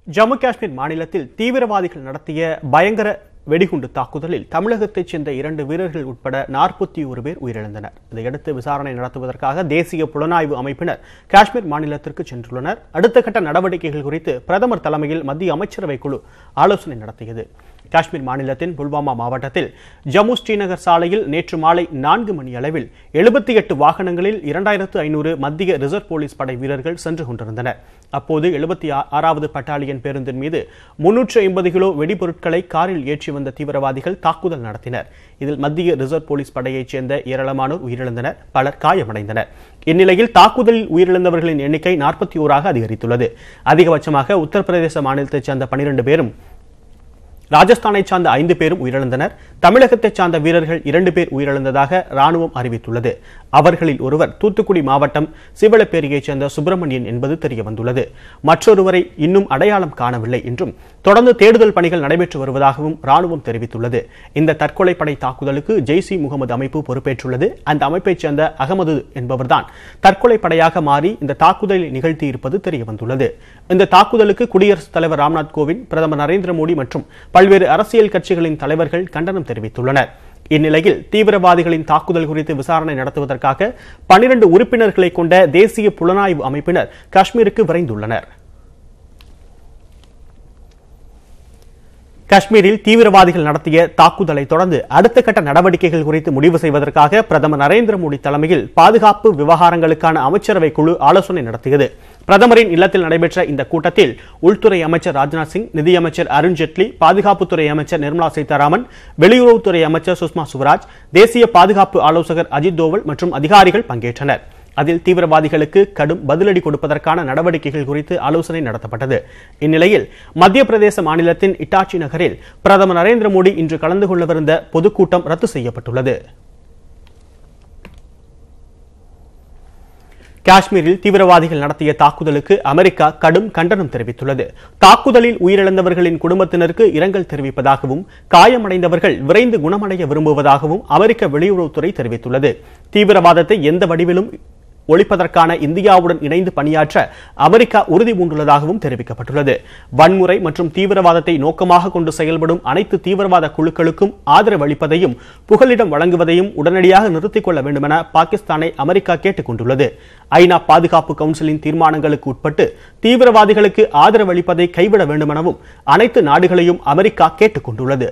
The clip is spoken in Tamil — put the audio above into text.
ஜம்மு காஷ்மீர் மாநிலத்தில் தீவிரவாதிகள் நடத்திய பயங்கர வெடிகுண்டு தாக்குதலில் தமிழகத்தைச் சேர்ந்த 2 வீரர்கள் உட்பட 41 பேர் உயிரிழந்தனர். இதையடுத்து விசாரணை நடத்துவதற்காக தேசிய புலனாய்வு அமைப்பினர் காஷ்மீர் மாநிலத்திற்கு சென்றுள்ளனர். அடுத்த கட்ட நடவடிக்கைகள் குறித்து பிரதமர் தலைமையில் மத்திய அமைச்சரவை குழு ஆலோசனை நடத்தியது. காஷ்மீர் மாநிலத்தின் புல்வாமா மாவட்டத்தில் ஜம்மு ஸ்ரீநகர் சாலையில் நேற்று மாலை 4 மணி அளவில் 78 வாகனங்களில் 2500 மத்திய ரிசர்வ் போலீஸ் படை வீரர்கள் சென்று கொண்டிருந்தனர். அப்போது 76வது பட்டாலியன் பேருந்தின் மீது 350 கிலோ வெடிபொருட்களை காரில் ஏற்றி வந்த தீவிரவாதிகள் தாக்குதல் நடத்தினர். இதில் மத்திய ரிசர்வ் போலீஸ் படையைச் சேர்ந்த ஏராளமானோர் உயிரிழந்தனர், பலர் காயமடைந்தனர். இந்நிலையில் தாக்குதலில் உயிரிழந்தவர்களின் எண்ணிக்கை 41ஆக அதிகரித்துள்ளது. அதிகபட்சமாக உத்தரப்பிரதேச மாநிலத்தைச் சேர்ந்த 12 பேரும், ராஜஸ்தானை சார்ந்த 5 பேரும் உயிரிழந்தனர். தமிழகத்தை சார்ந்த வீரர்கள் 2 பேர் உயிரிழந்ததாக ராணுவம் அறிவித்துள்ளது. அவர்களில் ஒருவர் தூத்துக்குடி மாவட்டம் சிவலப்பேரியைச் சேர்ந்த சுப்பிரமணியன் என்பது தெரியவந்துள்ளது. மற்றொருவரை இன்னும் அடையாளம் காணவில்லை என்றும் தொடர்ந்து தேடுதல் பணிகள் நடைபெற்று வருவதாகவும் ராணுவம் தெரிவித்துள்ளது. இந்த தற்கொலை படை தாக்குதலுக்கு ஜெய்ஷ்-இ முகமது அமைப்பு பொறுப்பேற்றுள்ளது. அந்த அமைப்பைச் சேர்ந்த அகமது என்பவர்தான் தற்கொலை படையாக மாறி இந்த தாக்குதலை நிகழ்த்தியிருப்பது தெரியவந்துள்ளது. இந்த தாக்குதலுக்கு குடியரசுத் தலைவர் ராம்நாத் கோவிந்த், பிரதமர் நரேந்திர மோடி மற்றும் பல்வேறு அரசியல் கட்சிகளின் தலைவர்கள் கண்டனம் தெரிவித்துள்ளனர். இந்நிலையில் தீவிரவாதிகளின் தாக்குதல் குறித்து விசாரணை நடத்துவதற்காக 12 உறுப்பினர்களை கொண்ட தேசிய புலனாய்வு அமைப்பினர் காஷ்மீருக்கு விரைந்துள்ளனர். காஷ்மீரில் தீவிரவாதிகள் நடத்திய தாக்குதலை தொடர்ந்து அடுத்த கட்ட நடவடிக்கைகள் குறித்து முடிவு செய்வதற்காக பிரதமர் நரேந்திர மோடி தலைமையில் பாதுகாப்பு விவகாரங்களுக்கான அமைச்சரவை குழு ஆலோசனை நடத்தியது. பிரதமரின் இல்லத்தில் நடைபெற்ற இந்த கூட்டத்தில் உள்துறை அமைச்சர் ராஜ்நாத் சிங், நிதியமைச்சர் அருண் ஜேட்லி, பாதுகாப்புத்துறை அமைச்சர் நிர்மலா சீதாராமன், வெளியுறவுத்துறை அமைச்சர் சுஷ்மா சுவராஜ், தேசிய பாதுகாப்பு ஆலோசகர் அஜித் தோவல் மற்றும் அதிகாரிகள் பங்கேற்றனர். அதில் தீவிரவாதிகளுக்கு கடும் பதிலடி கொடுப்பதற்கான நடவடிக்கைகள் குறித்து ஆலோசனை நடத்தப்பட்டது. இந்நிலையில் மத்திய பிரதேச மாநிலத்தின் இட்டாச்சி நகரில் பிரதமர் நரேந்திர மோடி இன்று கலந்து கொள்ளவிருந்த பொதுக்கூட்டம் ரத்து செய்யப்பட்டுள்ளது. காஷ்மீரில் தீவிரவாதிகள் நடத்திய தாக்குதலுக்கு அமெரிக்கா கடும் கண்டனம் தெரிவித்துள்ளது. தாக்குதலில் உயிரிழந்தவர்களின் குடும்பத்தினருக்கு இரங்கல் தெரிவிப்பதாகவும் காயமடைந்தவர்கள் விரைந்து குணமடைய விரும்புவதாகவும் அமெரிக்க வெளியுறவுத்துறை தெரிவித்துள்ளது. தீவிரவாதத்தை எந்த வடிவிலும் ஒழிப்பதற்கான இந்தியாவுடன் இணைந்து பணியாற்ற அமெரிக்கா உறுதி பூண்டுள்ளதாகவும் தெரிவிக்கப்பட்டுள்ளது. வன்முறை மற்றும் தீவிரவாதத்தை நோக்கமாக கொண்டு செயல்படும் அனைத்து தீவிரவாத குழுக்களுக்கும் ஆதரவு அளிப்பதையும் புகலிடம் வழங்குவதையும் உடனடியாக நிறுத்திக் கொள்ள வேண்டும் என பாகிஸ்தானை அமெரிக்கா கேட்டுக் கொண்டுள்ளது. ஐநா பாதுகாப்பு கவுன்சிலின் தீர்மானங்களுக்கு உட்பட்டு தீவிரவாதிகளுக்கு ஆதரவு அளிப்பதை கைவிட வேண்டும் எனவும் அனைத்து நாடுகளையும் அமெரிக்கா கேட்டுக் கொண்டுள்ளது.